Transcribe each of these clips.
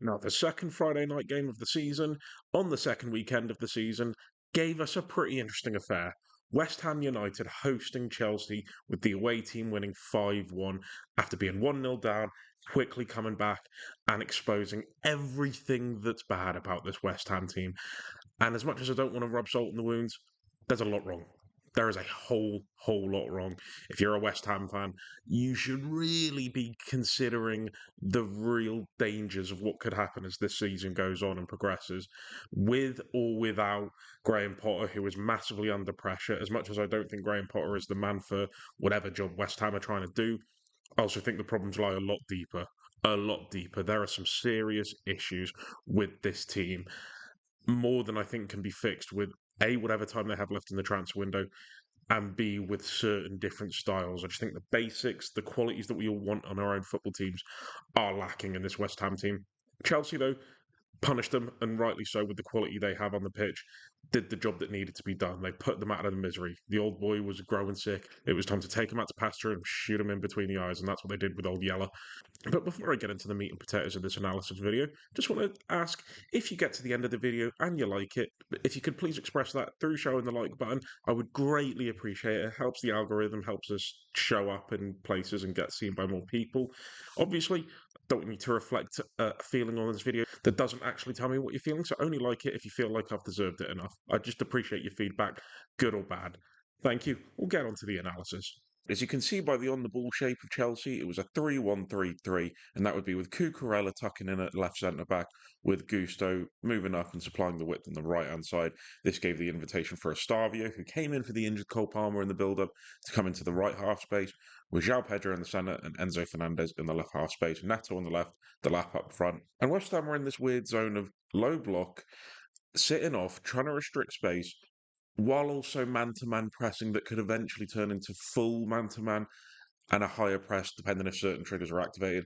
Now, the second Friday night game of the season, on the second weekend of the season, gave us a pretty interesting affair. West Ham United hosting Chelsea with the away team winning 5-1 after being 1-0 down, quickly coming back and exposing everything that's bad about this West Ham team. And as much as I don't want to rub salt in the wounds, there's a lot wrong. There is a whole lot wrong. If you're a West Ham fan, you should really be considering the real dangers of what could happen as this season goes on and progresses, with or without Graham Potter, who is massively under pressure. As much as I don't think Graham Potter is the man for whatever job West Ham are trying to do, I also think the problems lie a lot deeper. A lot deeper. There are some serious issues with this team, more than I think can be fixed with A, whatever time they have left in the transfer window, and B, with certain different styles. I just think the basics, the qualities that we all want on our own football teams are lacking in this West Ham team. Chelsea, though, punished them, and rightly so, with the quality they have on the pitch, did the job that needed to be done. They put them out of the misery. The old boy was growing sick. It was time to take him out to pasture and shoot him in between the eyes, and that's what they did with old Yeller. But before I get into the meat and potatoes of this analysis video, just want to ask, if you get to the end of the video and you like it, if you could please express that through showing the like button, I would greatly appreciate it. It helps the algorithm, helps us show up in places and get seen by more people. Obviously, don't want you to reflect a feeling on this video that doesn't actually tell me what you're feeling, so only like it if you feel like I've deserved it enough. I just appreciate your feedback, good or bad. Thank you. We'll get on to the analysis. As you can see by the on-the-ball shape of Chelsea, it was a 3-1-3-3, and that would be with Cucurella tucking in at left centre-back, with Gusto moving up and supplying the width on the right-hand side. This gave the invitation for Estavio, who came in for the injured Cole Palmer in the build-up, to come into the right half space, with João Pedro in the centre and Enzo Fernandez in the left half space, Neto on the left, the lap up front. And West Ham were in this weird zone of low block, sitting off, trying to restrict space, while also man-to-man pressing that could eventually turn into full man-to-man and a higher press, depending if certain triggers are activated,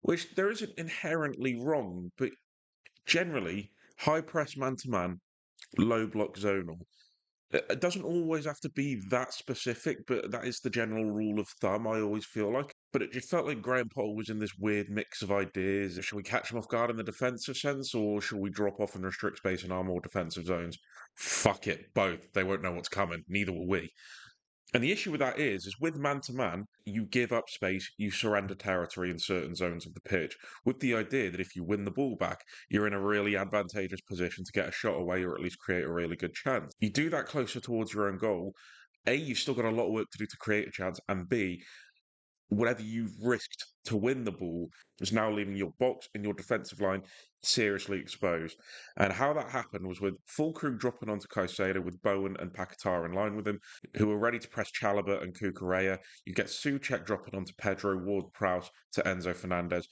which there isn't inherently wrong, but generally, high press man-to-man, low block zonal. It doesn't always have to be that specific, but that is the general rule of thumb, I always feel like. But it just felt like Graham Potter was in this weird mix of ideas. Should we catch him off guard in the defensive sense, or should we drop off and restrict space in our more defensive zones? Fuck it, both. They won't know what's coming. Neither will we. And the issue with that is with man to man, you give up space, you surrender territory in certain zones of the pitch, with the idea that if you win the ball back, you're in a really advantageous position to get a shot away or at least create a really good chance. You do that closer towards your own goal. A, you've still got a lot of work to do to create a chance, and B, whatever you've risked to win the ball is now leaving your box and your defensive line seriously exposed. And how that happened was with Fulkrug dropping onto Caicedo with Bowen and Paquetá in line with him, who were ready to press Chalobah and Cucurella. You get Souček dropping onto Pedro, Ward-Prowse to Enzo Fernandez.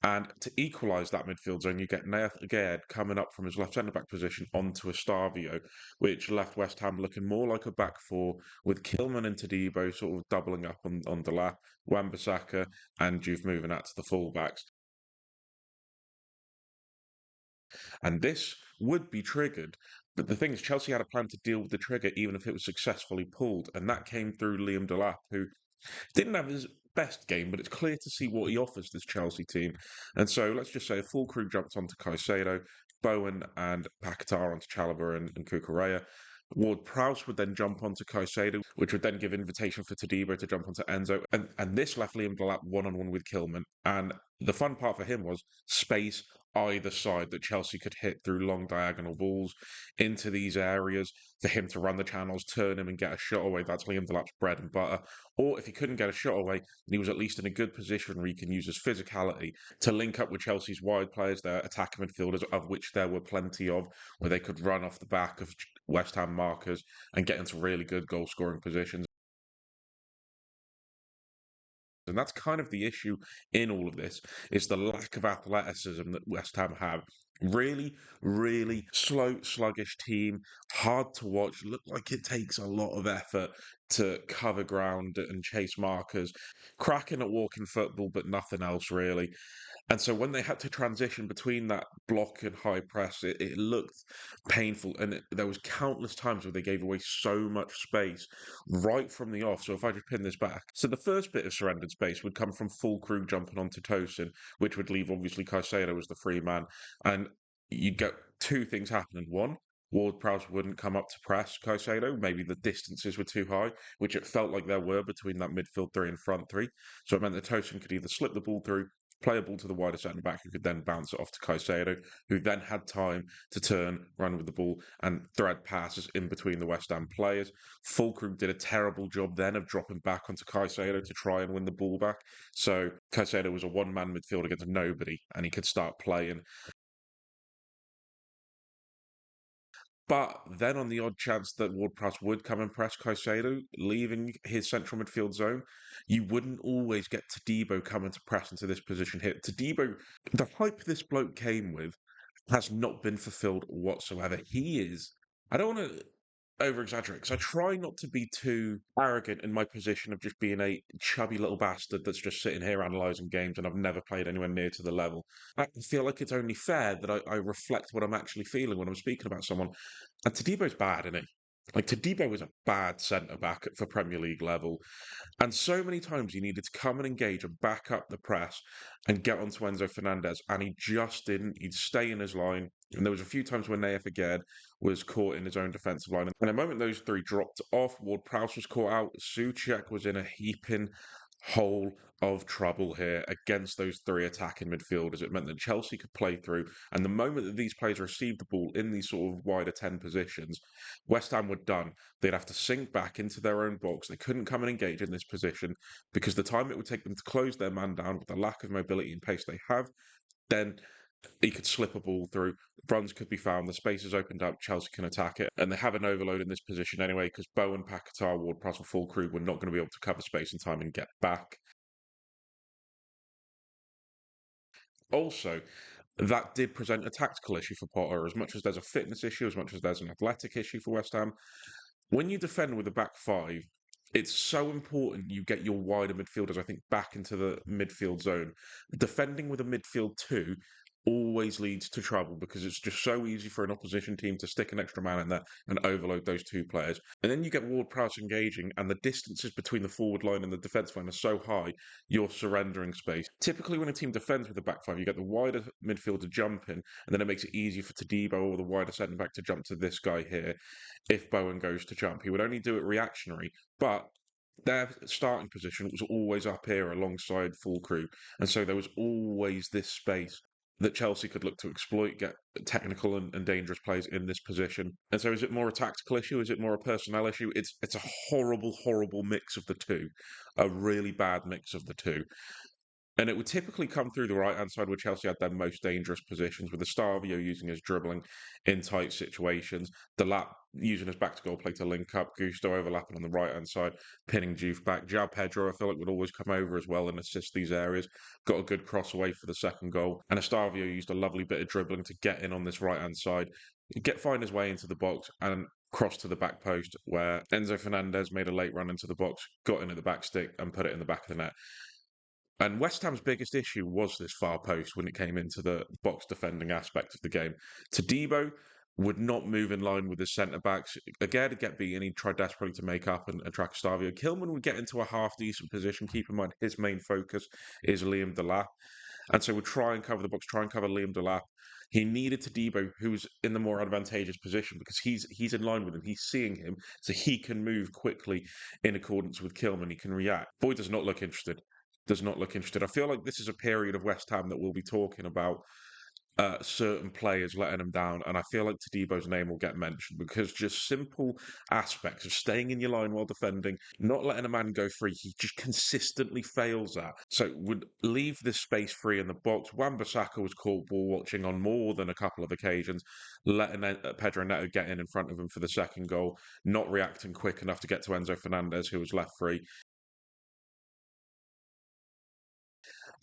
And to equalise that midfield zone, you get Nath Aguerd coming up from his left centre-back position onto Estavio, which left West Ham looking more like a back four, with Kilman and Todibo sort of doubling up on the lap, Wan-Bissaka and Juve moving out to the fullbacks. And this would be triggered. But the thing is, Chelsea had a plan to deal with the trigger even if it was successfully pulled. And that came through Liam Delap, who didn't have his best game, but it's clear to see what he offers this Chelsea team. And so let's just say a full crew jumped onto Caicedo, Bowen and Paquetá onto Chalobah and Cucurella. Ward-Prowse would then jump onto Caicedo, which would then give invitation for Todibo to jump onto Enzo. And this left Liam Delap one-on-one with Kilman. And the fun part for him was space either side that Chelsea could hit through long diagonal balls into these areas for him to run the channels, turn him and get a shot away. That's Liam Delap's bread and butter. Or if he couldn't get a shot away, then he was at least in a good position where he can use his physicality to link up with Chelsea's wide players, their attacking midfielders, of which there were plenty of, where they could run off the back of West Ham markers and get into really good goal scoring positions. And that's kind of the issue in all of this, is the lack of athleticism that West Ham have. Really, really slow, sluggish team, hard to watch. Look like it takes a lot of effort to cover ground and chase markers. Cracking at walking football, but nothing else really. And so when they had to transition between that block and high press, it looked painful. And there was countless times where they gave away so much space right from the off. So if I just pin this back, so the first bit of surrendered space would come from full crew jumping onto Tosin, which would leave obviously Caicedo as the free man. And you'd get two things happening. One, Ward Prowse wouldn't come up to press Caicedo. Maybe the distances were too high, which it felt like there were between that midfield three and front three. So it meant that Tosin could either slip the ball through, play a ball to the wider centre back, who could then bounce it off to Caicedo, who then had time to turn, run with the ball, and thread passes in between the West Ham players. Fulcrum did a terrible job then of dropping back onto Caicedo to try and win the ball back. So Caicedo was a one-man midfield against nobody, and he could start playing. But then, on the odd chance that Ward-Prowse would come and press Caicedo, leaving his central midfield zone, you wouldn't always get Todibo coming to press into this position here. Todibo, the hype this bloke came with has not been fulfilled whatsoever. He is. I don't want to over exaggerate because I try not to be too arrogant in my position of just being a chubby little bastard that's just sitting here analysing games and I've never played anywhere near to the level. I feel like it's only fair that I reflect what I'm actually feeling when I'm speaking about someone. And Tadebo's bad, isn't he? Like Tadebo is a bad centre back for Premier League level. And so many times he needed to come and engage and back up the press and get onto Enzo Fernandez, and he just didn't. He'd stay in his line. And there was a few times when Nayef again was caught in his own defensive line. And the moment those three dropped off, Ward Prowse was caught out. Souček was in a heaping hole of trouble here against those three attacking midfielders. It meant that Chelsea could play through. And the moment that these players received the ball in these sort of wider 10 positions, West Ham were done. They'd have to sink back into their own box. They couldn't come and engage in this position because the time it would take them to close their man down with the lack of mobility and pace they have, then he could slip a ball through. Runs could be found. The space is opened up. Chelsea can attack it. And they have an overload in this position anyway because Bowen, Paquetá, Ward-Prowse and full crew were not going to be able to cover space in time and get back. Also, that did present a tactical issue for Potter. As much as there's a fitness issue, as much as there's an athletic issue for West Ham, when you defend with a back five, it's so important you get your wider midfielders, I think, back into the midfield zone. Defending with a midfield two always leads to trouble because it's just so easy for an opposition team to stick an extra man in there and overload those two players. And then you get Ward Prowse engaging, and the distances between the forward line and the defence line are so high, you're surrendering space. Typically, when a team defends with a back five, you get the wider midfielder jumping, and then it makes it easier for Todibo or the wider centre back to jump to this guy here if Bowen goes to jump. He would only do it reactionary, but their starting position was always up here alongside full crew. And so there was always this space that Chelsea could look to exploit, get technical and dangerous plays in this position. And so is it more a tactical issue? Is it more a personnel issue? It's a horrible, horrible mix of the two. A really bad mix of the two. And it would typically come through the right hand side where Chelsea had their most dangerous positions, with the Starvio using his dribbling in tight situations, the lap using his back to goal play to link up, Gusto overlapping on the right hand side, pinning Juve back. Jao Pedro, I feel like, would always come over as well and assist these areas. Got a good cross away for the second goal. And Estavio used a lovely bit of dribbling to get in on this right hand side, find his way into the box and cross to the back post where Enzo Fernandez made a late run into the box, got in at the back stick and put it in the back of the net. And West Ham's biggest issue was this far post when it came into the box defending aspect of the game. Todibo would not move in line with his centre backs. Again, to get beaten, he'd try desperately to make up and track Stavio. Kilman would get into a half decent position. Keep in mind, his main focus is Liam Delap. And so would try and cover the box, try and cover Liam Delap. He needed Todibo, who's in the more advantageous position because he's in line with him. He's seeing him, so he can move quickly in accordance with Kilman. He can react. Boyd does not look interested. Does not look interested. I feel like this is a period of West Ham that we'll be talking about certain players letting them down, and I feel like Tadebo's name will get mentioned because just simple aspects of staying in your line while defending, not letting a man go free, he just consistently fails at. So would leave this space free in the box. Wan-Bissaka was caught ball watching on more than a couple of occasions, letting Pedro Neto get in front of him for the second goal, not reacting quick enough to get to Enzo Fernandez, who was left free.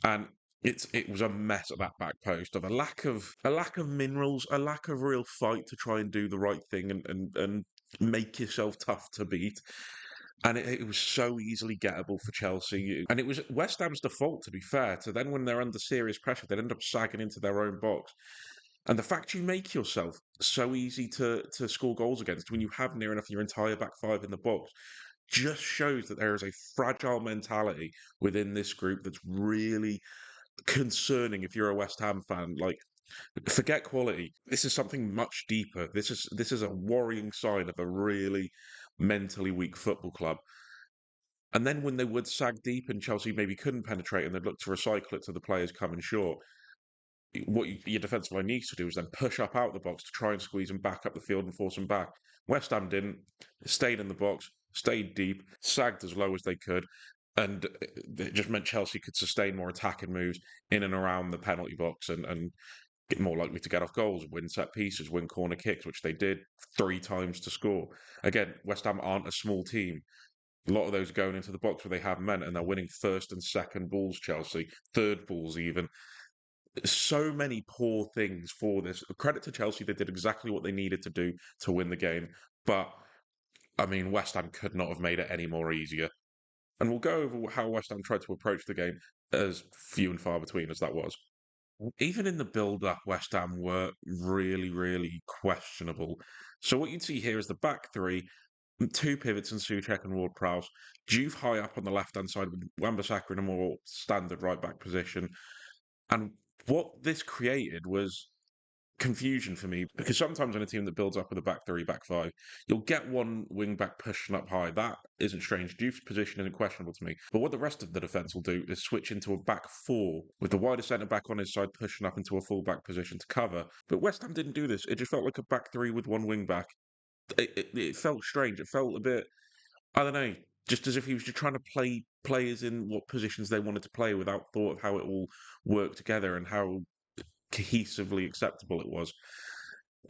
And it was a mess at that back post of a lack of minerals, a lack of real fight to try and do the right thing and make yourself tough to beat. And it was so easily gettable for Chelsea. And it was West Ham's default, to be fair, to then when they're under serious pressure, they'd end up sagging into their own box. And the fact you make yourself so easy to score goals against when you have near enough your entire back five in the box just shows that there is a fragile mentality within this group that's really concerning if you're a West Ham fan. Like, forget quality. This is something much deeper. This is a worrying sign of a really mentally weak football club. And then when they would sag deep and Chelsea maybe couldn't penetrate and they'd look to recycle it to the players coming short, what your defensive line needs to do is then push up out the box to try and squeeze them back up the field and force them back. West Ham didn't. Stayed in the box, stayed deep, sagged as low as they could, and it just meant Chelsea could sustain more attacking moves in and around the penalty box and get more likely to get off goals, win set pieces, win corner kicks, which they did 3 times to score. Again, West Ham aren't a small team. A lot of those are going into the box where they have men, and they're winning first and second balls, Chelsea, third balls even. So many poor things for this. Credit to Chelsea, they did exactly what they needed to do to win the game. But, I mean, West Ham could not have made it any more easier. And we'll go over how West Ham tried to approach the game, as few and far between as that was. Even in the build-up, West Ham were really, really questionable. So what you'd see here is the back three, two pivots in Souček and Ward-Prowse, Juve high up on the left-hand side with Wan-Bissaka in a more standard right-back position. And what this created was confusion for me because sometimes in a team that builds up with a back three, back five, you'll get one wing back pushing up high. That isn't strange. Juve's position isn't questionable to me. But what the rest of the defence will do is switch into a back four with the wider centre back on his side pushing up into a full back position to cover. But West Ham didn't do this. It just felt like a back three with one wing back. It felt strange. It felt a bit, I don't know, just as if he was just trying to play players in what positions they wanted to play without thought of how it all worked together and how cohesively acceptable it was.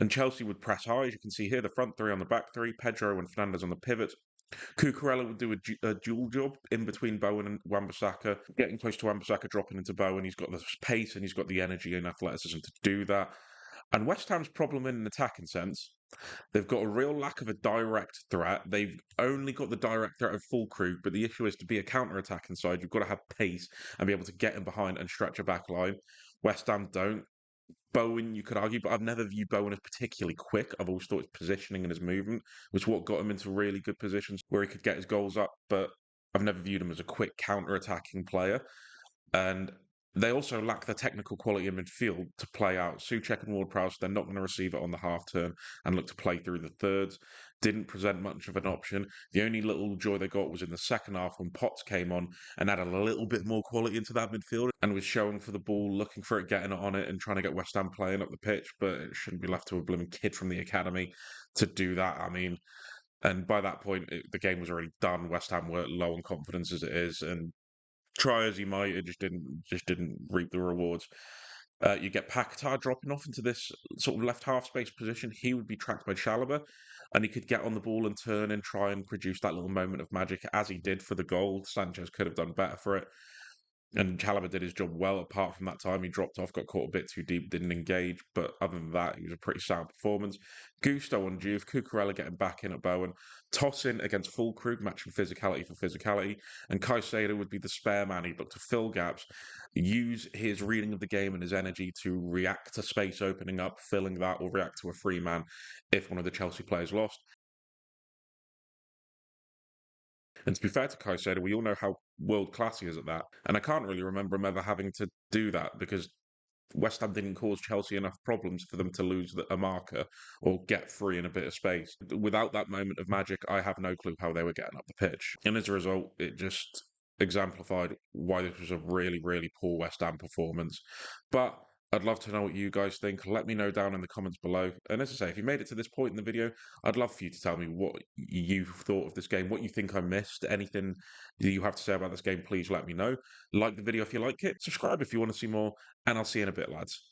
And Chelsea would press high, as you can see here, the front three on the back three, Pedro and Fernandes on the pivot. Cucurella would do a dual job in between Bowen and Wan-Bissaka, getting close to Wan-Bissaka, dropping into Bowen. He's got the pace and he's got the energy and athleticism to do that. And West Ham's problem in an attacking sense, they've got a real lack of a direct threat. They've only got the direct threat of full crew, but the issue is to be a counter-attacking side, you've got to have pace and be able to get in behind and stretch a back line. West Ham don't. Bowen, you could argue, but I've never viewed Bowen as particularly quick. I've always thought his positioning and his movement was what got him into really good positions where he could get his goals up, but I've never viewed him as a quick counter-attacking player. And they also lack the technical quality in midfield to play out. Souček and Ward-Prowse, they're not going to receive it on the half turn and look to play through the thirds. Didn't present much of an option. The only little joy they got was in the second half when Potts came on and added a little bit more quality into that midfield and was showing for the ball, looking for it, getting it on it, and trying to get West Ham playing up the pitch. But it shouldn't be left to a blooming kid from the academy to do that. I mean, and by that point, the game was already done. West Ham were low on confidence as it is, and try as he might, it just didn't reap the rewards. You get Paquetá dropping off into this sort of left half space position. He would be tracked by Chalobah, and he could get on the ball and turn and try and produce that little moment of magic as he did for the goal. Sanchez could have done better for it. And Chalobah did his job well. Apart from that time, he dropped off, got caught a bit too deep, didn't engage. But other than that, he was a pretty sound performance. Gusto on Juve, Cucurella getting back in at Bowen, tossing against full crew, matching physicality for physicality. And Caicedo would be the spare man. He'd look to fill gaps, use his reading of the game and his energy to react to space opening up, filling that, or react to a free man if one of the Chelsea players lost. And to be fair to Caicedo, we all know how world class he is at that. And I can't really remember him ever having to do that because West Ham didn't cause Chelsea enough problems for them to lose a marker or get free in a bit of space. Without that moment of magic, I have no clue how they were getting up the pitch. And as a result, it just exemplified why this was a really, really poor West Ham performance. But I'd love to know what you guys think. Let me know down in the comments below. And as I say, if you made it to this point in the video, I'd love for you to tell me what you thought of this game, what you think I missed, anything you have to say about this game, please let me know. Like the video if you like it, subscribe if you want to see more, and I'll see you in a bit, lads.